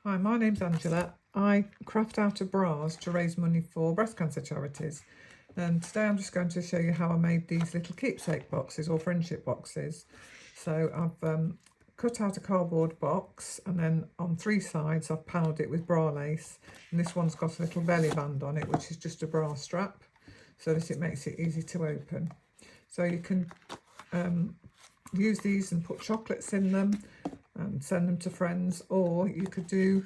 Hi, my name's Angela. I craft out of bras to raise money for breast cancer charities. And today I'm just going to show you how I made these little keepsake boxes or friendship boxes. So I've cut out a cardboard box, and then on three sides I've panelled it with bra lace. And this one's got a little belly band on it, which is just a bra strap, so that it makes it easy to open. So you can use these and put chocolates in them and send them to friends, or you could do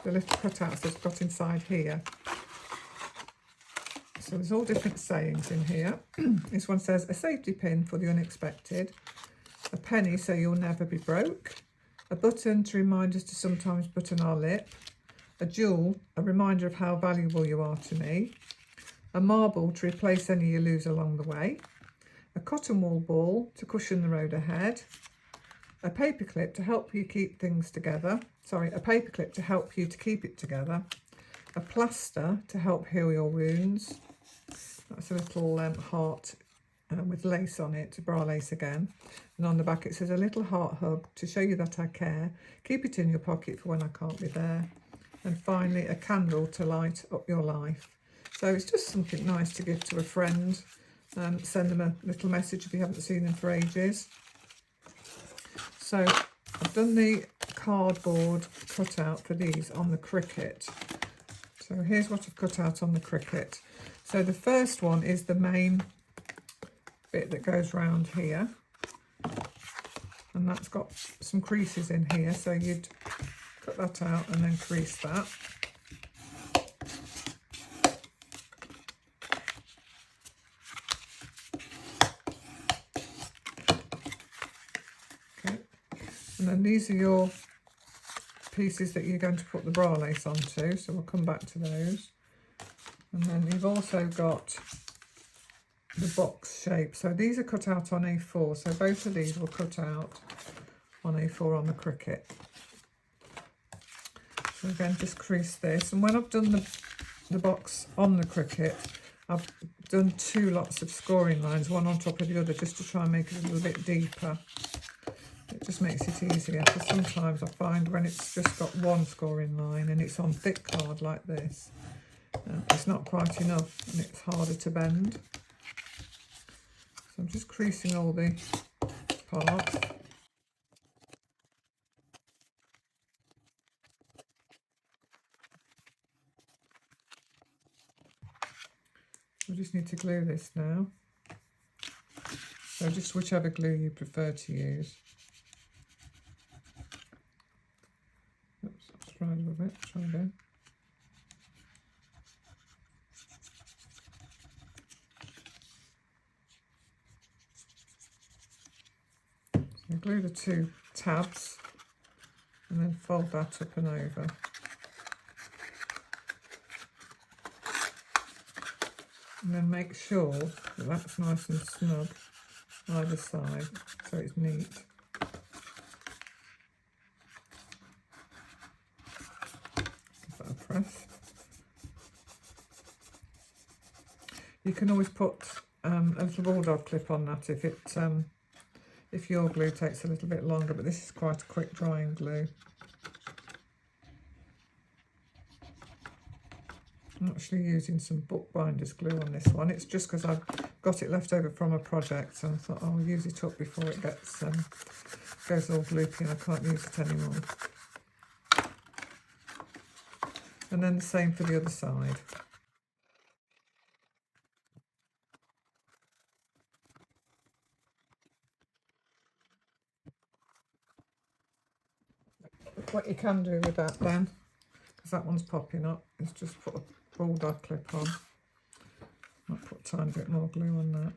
the little cutouts that's got inside here. So there's all different sayings in here. This one says, a safety pin for the unexpected, a penny so you'll never be broke, a button to remind us to sometimes button our lip, a jewel, a reminder of how valuable you are to me, a marble to replace any you lose along the way, a cotton wool ball to cushion the road ahead, a paperclip to help you keep things together. Sorry, a paperclip to help you to keep it together, a plaster to help heal your wounds. That's a little heart with lace on it, bra lace again. And on the back it says a little heart hug to show you that I care. Keep it in your pocket for when I can't be there. And finally, a candle to light up your life. So it's just something nice to give to a friend. Send them a little message if you haven't seen them for ages. So I've done the cardboard cutout for these on the Cricut. So here's what I've cut out on the Cricut. So the first one is the main bit that goes round here, and that's got some creases in here, so you'd cut that out and then crease that. Okay, and then these are your pieces that you're going to put the bra lace onto, so we'll come back to those. And then you've also got the box shape. So these are cut out on A4, so both of these will cut out on A4 on the Cricut. So again, just crease this, and when I've done the box on the Cricut, I've done two lots of scoring lines, one on top of the other, just to try and make it a little bit deeper. It just makes it easier, because sometimes I find when it's just got one scoring line and it's on thick card like this, it's not quite enough and it's harder to bend. So I'm just creasing all the parts. I just need to glue this now. So just whichever glue you prefer to use. Oops, I'll try a little bit, try again. So glue the two tabs and then fold that up and over. And then make sure that that's nice and snug either side, so it's neat. Give that a press. You can always put a little bulldog clip on that if your glue takes a little bit longer, but this is quite a quick drying glue. I'm actually using some bookbinders glue on this one. It's just because I've got it left over from a project, and I thought I'll use it up before it gets goes all gloopy and I can't use it anymore. And then the same for the other side. What you can do with that then, because that one's popping up, is just put a bulldog clip on. Might put a tiny bit more glue on that.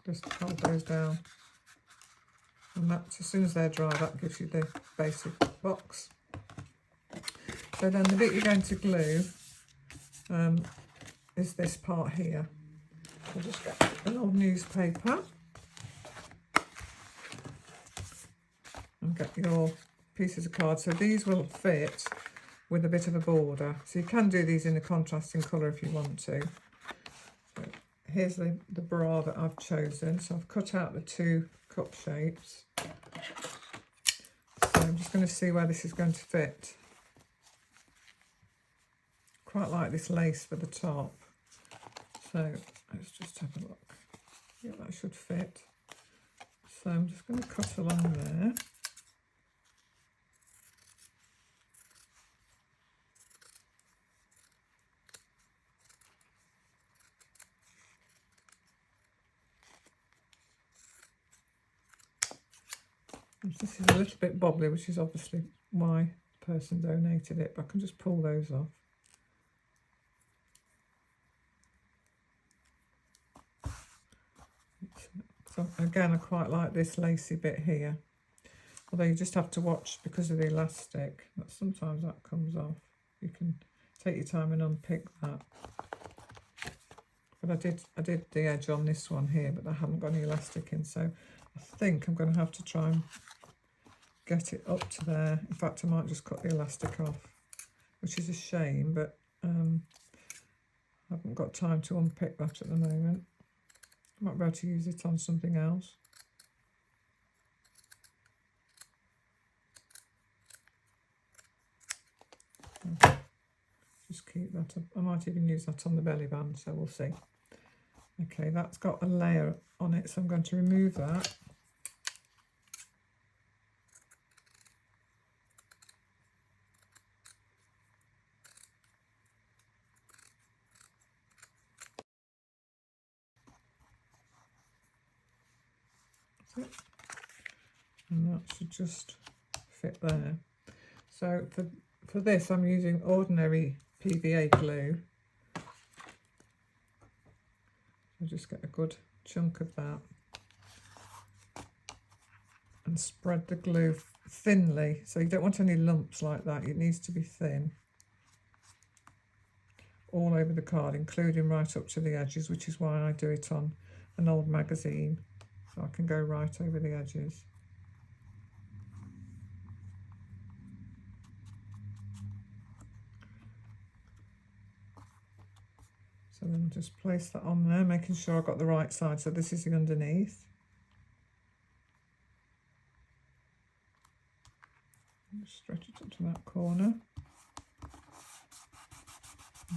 Just hold those down, and that's, as soon as they're dry, that gives you the basic box. So then the bit you're going to glue is this part here. So just get an old newspaper and get your pieces of card. So these will fit with a bit of a border. So you can do these in a contrasting colour if you want to. So here's the bra that I've chosen. So I've cut out the 2 cup shapes. So I'm just going to see where this is going to fit. Quite like this lace for the top. So let's just have a look. Yeah, that should fit. So I'm just going to cut along there. This is a little bit bobbly, which is obviously why the person donated it, but I can just pull those off. So again, I quite like this lacy bit here, although you just have to watch because of the elastic, that sometimes that comes off. You can take your time and unpick that. But I did the edge on this one here, but I haven't got any elastic in, so I think I'm going to have to try and get it up to there. In fact, I might just cut the elastic off, which is a shame, but I haven't got time to unpick that at the moment. I might be able to use it on something else. Just keep that up. I might even use that on the belly band, so we'll see. Okay, that's got a layer on it, so I'm going to remove that. And that should just fit there. So for this, I'm using ordinary PVA glue. I'll just get a good chunk of that and spread the glue thinly. So you don't want any lumps like that. It needs to be thin all over the card, including right up to the edges, which is why I do it on an old magazine, so I can go right over the edges. So then just place that on there, making sure I've got the right side. So this is the underneath. Just stretch it up to that corner.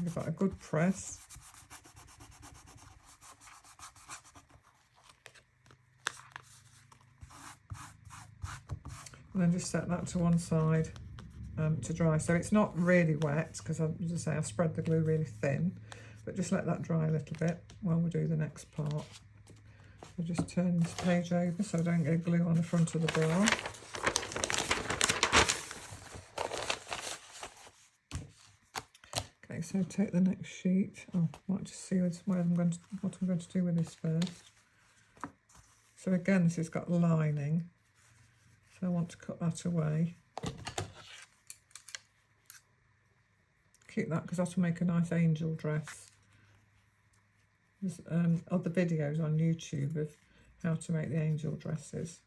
Give that a good press. And then just set that to one side to dry. So it's not really wet because, as I say, I've spread the glue really thin, but just let that dry a little bit while we do the next part. I'll just turn this page over so I don't get glue on the front of the bra. Okay, so take the next sheet. Oh, I might just see what I'm going to do with this first. So again, this has got lining, so I want to cut that away. Keep that because that'll make a nice angel dress. There's other videos on YouTube of how to make the angel dresses.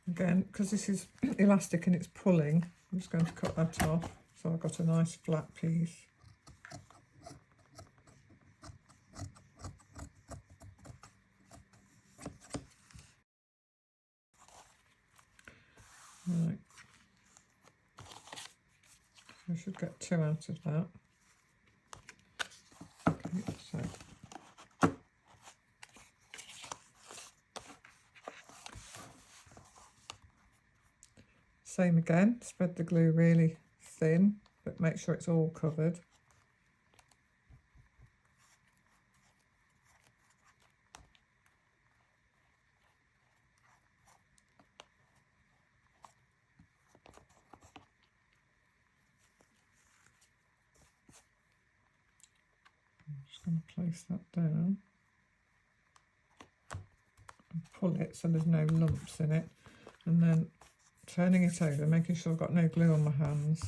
Again, because this is elastic and it's pulling, I'm just going to cut that off so I've got a nice flat piece. Right, I should get 2 out of that. Okay, so same again, spread the glue really thin, but make sure it's all covered. I'm just going to place that down and pull it so there's no lumps in it, and then turning it over, making sure I've got no glue on my hands,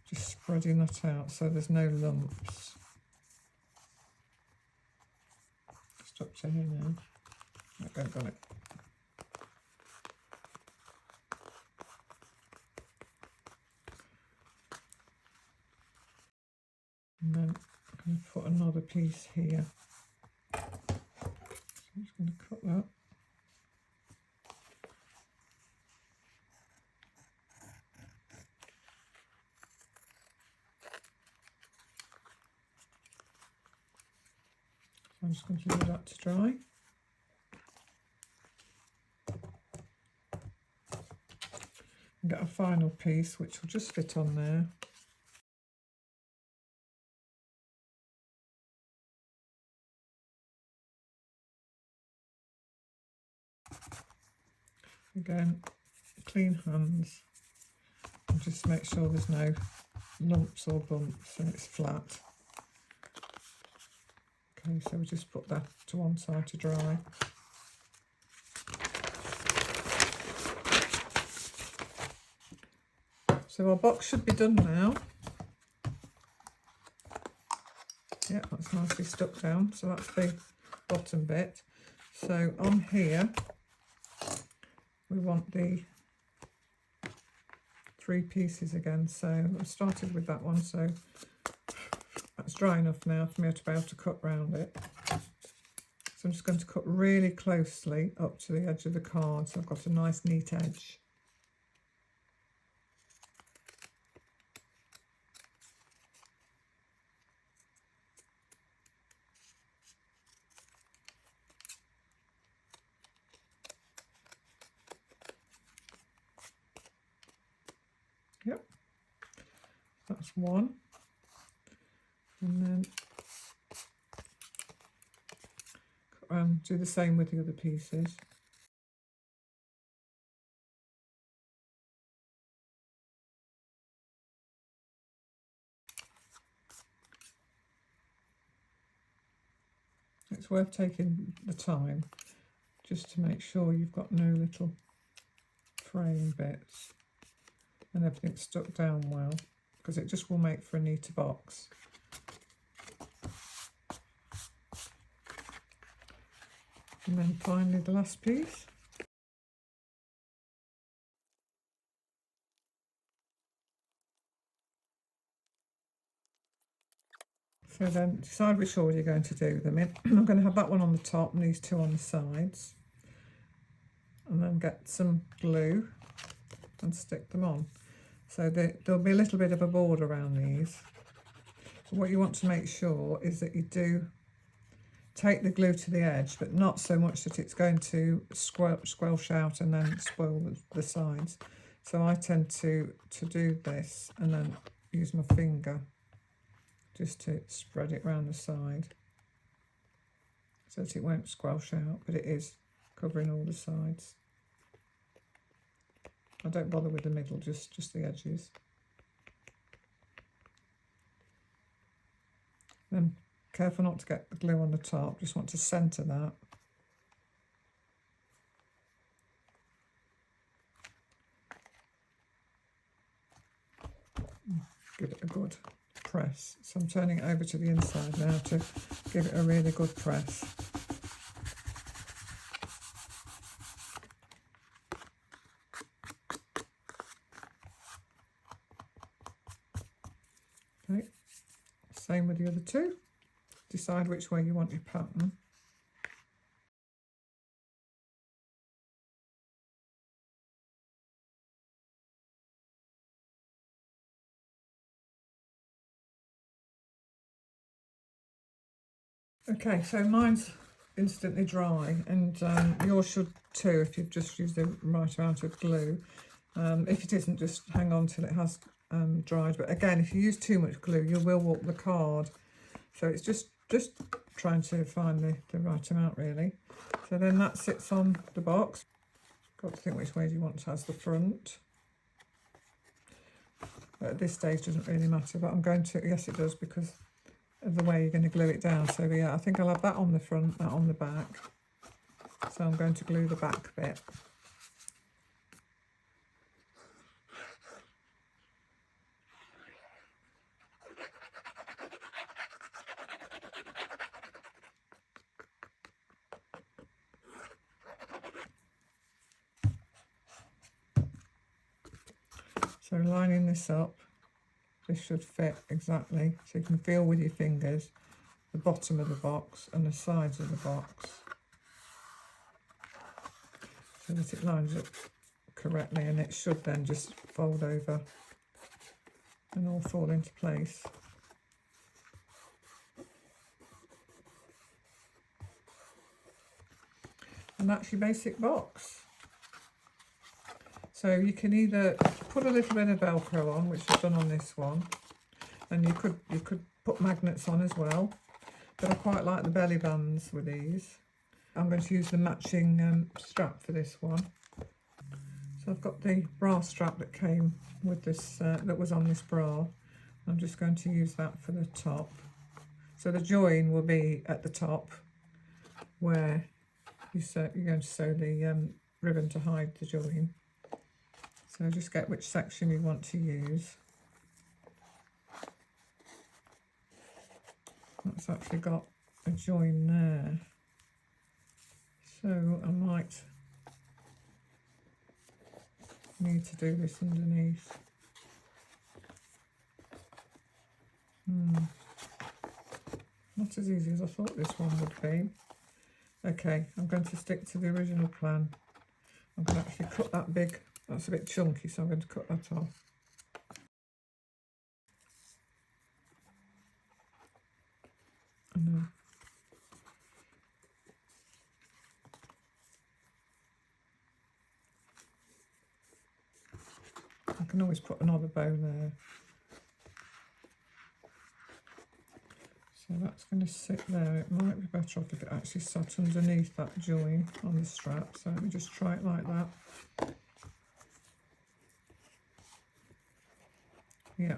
just spreading that out so there's no lumps. up to here now. Okay, got it. And then I'm going to put another piece here. So I'm just going to cut that. So I'm just going to leave that to dry. And get a final piece which will just fit on there. Again, clean hands, and just make sure there's no lumps or bumps and it's flat. Okay, so we just put that to one side to dry. So our box should be done now. Yeah, that's nicely stuck down. So that's the bottom bit. So on here, we want the 3 pieces again. So I started with that one. So that's dry enough now for me to be able to cut round it. So I'm just going to cut really closely up to the edge of the card. So I've got a nice neat edge. Yep, that's one. And then do the same with the other pieces. It's worth taking the time just to make sure you've got no little fraying bits and everything's stuck down well, because it just will make for a neater box. And then finally the last piece. So then decide which order you're going to do them in. I'm going to have that one on the top and these 2 on the sides. And then get some glue and stick them on. So there'll be a little bit of a border around these. So what you want to make sure is that you do take the glue to the edge, but not so much that it's going to squelch out and then spoil the sides. So I tend to do this and then use my finger just to spread it around the side so that it won't squelch out, but it is covering all the sides. I don't bother with the middle, just the edges. Then careful not to get the glue on the top, just want to centre that. Give it a good press. So I'm turning it over to the inside now to give it a really good press. Okay, same with the other 2. Decide which way you want your pattern. Okay, so mine's instantly dry, and yours should too if you've just used the right amount of glue. If it isn't, just hang on till it has dried. But again, if you use too much glue, you will warp the card. So it's just trying to find the right amount, really. So then that sits on the box. Got to think which way do you want to have the front. But at this stage, doesn't really matter. But I'm going to, yes, it does, because of the way you're going to glue it down. So yeah, I think I'll have that on the front, that on the back. So I'm going to glue the back bit. So lining this up, this should fit exactly, so you can feel with your fingers the bottom of the box and the sides of the box so that it lines up correctly, and it should then just fold over and all fall into place. And that's your basic box. So you can either put a little bit of Velcro on, which I've done on this one, and you could put magnets on as well, but I quite like the belly bands with these. I'm going to use the matching strap for this one. So I've got the bra strap that came with this, that was on this bra. I'm just going to use that for the top. So the join will be at the top where you're going to sew the ribbon to hide the join. So just get which section you want to use. That's actually got a join there. So I might need to do this underneath. Not as easy as I thought this one would be. Okay, I'm going to stick to the original plan. I'm going to actually cut that big, that's a bit chunky, so I'm going to cut that off. And I can always put another bow there. So that's going to sit there. It might be better off if it actually sat underneath that join on the strap. So let me just try it like that. Yeah.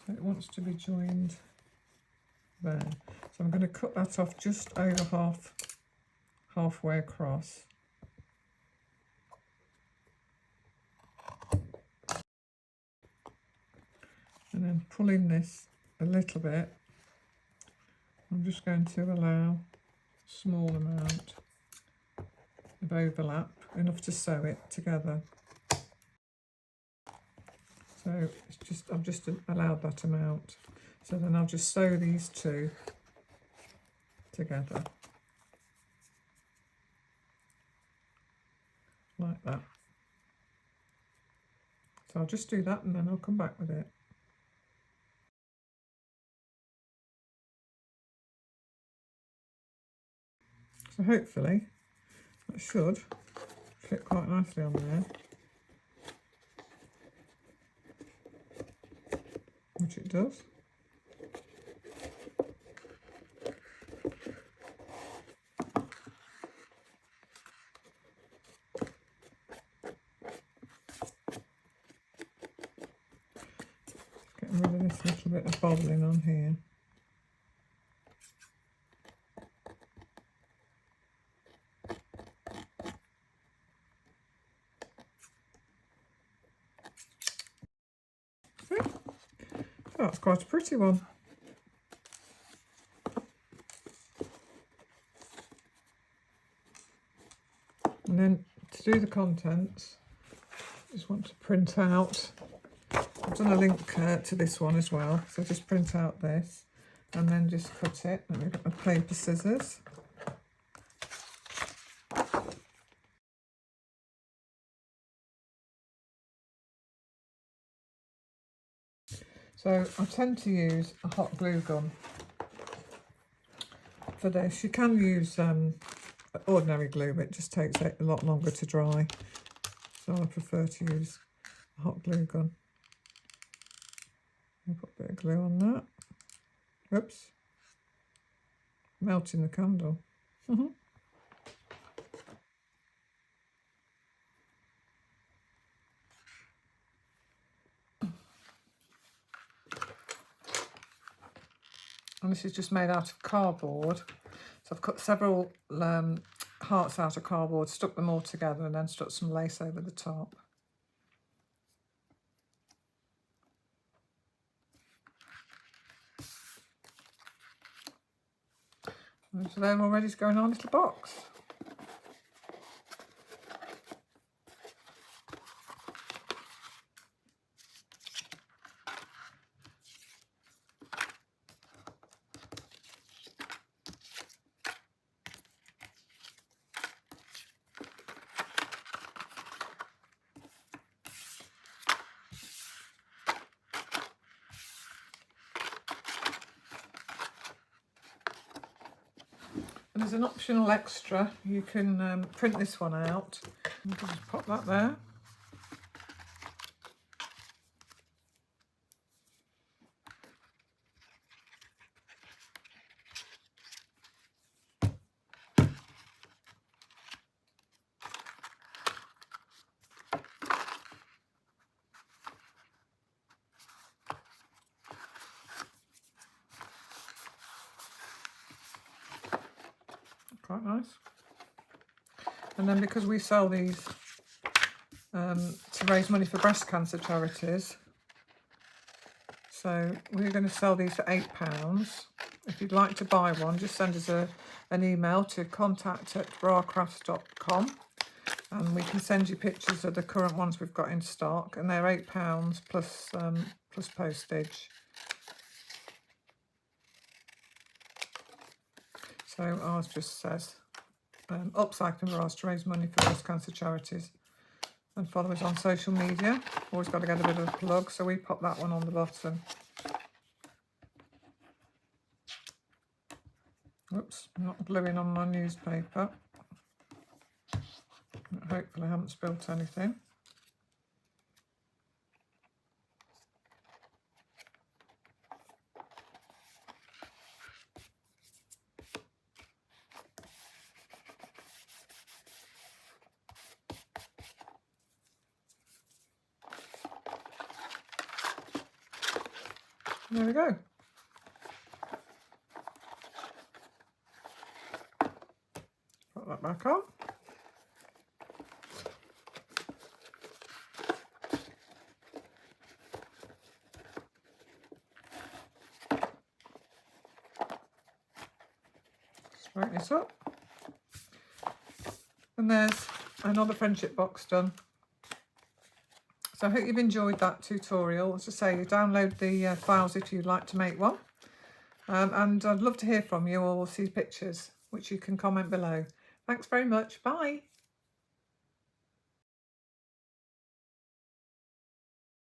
So it wants to be joined there. So I'm going to cut that off just over halfway across. And then pulling this a little bit, I'm just going to allow a small amount of overlap, enough to sew it together. So it's just, I've just allowed that amount. So then I'll just sew these two together like that. So I'll just do that and then I'll come back with it. So hopefully that should fit quite nicely on there, which it does. Getting rid of this little bit of bobbling on here. Oh, that's quite a pretty one. And then to do the contents, I just want to print out. I've done a link to this one as well, so just print out this and then just cut it. Let me get my paper scissors. So I tend to use a hot glue gun for this. You can use ordinary glue, but it just takes a lot longer to dry. So I prefer to use a hot glue gun. I'll put a bit of glue on that. Oops. Melting the candle. And this is just made out of cardboard. So I've cut several hearts out of cardboard, stuck them all together and then stuck some lace over the top. And so they're all ready to go in our little box. And as an optional extra, you can print this one out. You can just pop that there. Quite nice. And then because we sell these to raise money for breast cancer charities, so we're going to sell these for £8. If you'd like to buy one, just send us an email to contact@bracrafts.com and we can send you pictures of the current ones we've got in stock, and they're £8 plus postage. So ours just says upcycling bras to raise money for breast cancer charities, and follow us on social media. Always got to get a bit of a plug, so we pop that one on the bottom. Oops, I'm not gluing on my newspaper. Hopefully I haven't spilt anything. There we go. Put that back on. Straighten this up. And there's another friendship box done. So I hope you've enjoyed that tutorial. As I say, you download the files if you'd like to make one. And I'd love to hear from you or see pictures, which you can comment below. Thanks very much. Bye.